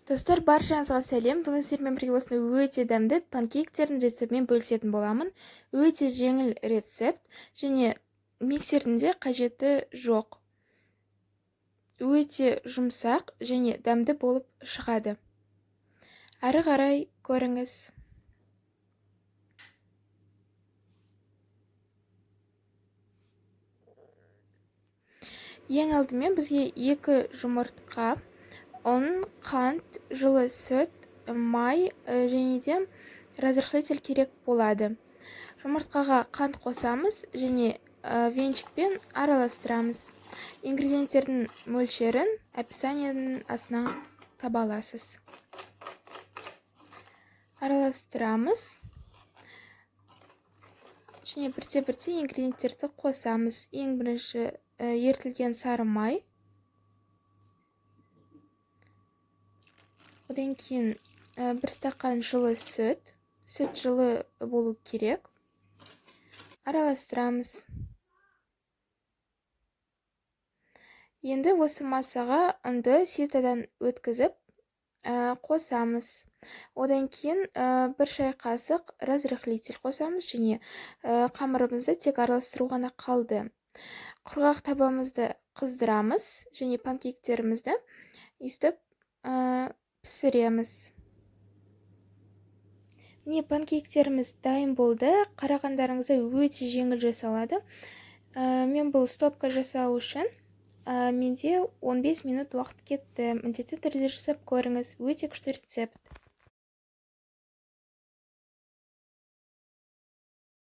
Достар, баршаңызға сәлем. Бүгін сіздермен бірге осындай өте дәмді панкейктердің рецептімен бөлісетін боламын. Өте жеңіл рецепт және миксердің де қажеті жоқ. Өте жұмсақ және дәмді болып шығады. Әрі қарай көріңіз. Ең алдымен бізге 2 жұмыртқа, ұн, қант, жылы сүт, май және де разрыхлитель керек болады. Жұмыртқаға қант қосамыз және венчикпен араластырамыз. Ингредиенттердің мөлшерін описаниенің астына таба аласыз. Араластырамыз және бірте-бірте ингредиенттерді қосамыз. Ең бірінші ертілген сары май. Одан кейін 1 стакан жылы сүт. Сүт жылы болу керек. Араластырамыз. Енді осы массаға ұнды ситадан өткізіп қосамыз. Одан кейін 1 шай қасық разрыхлитель қосамыз және қамырымызды тек араластыру ғана қалды. Құрғақ табамызды қыздырамыз және панкейктерімізді өстіп пісіреміз. Міне, панкейктеріміз дайын болды. Қарағандарыңызда өте жеңіл жасалады. Мен бұл стопка жасау үшін менде 15 минут уақыт кетті. Міндетті түрде жасап көріңіз. Өте күшті рецепт.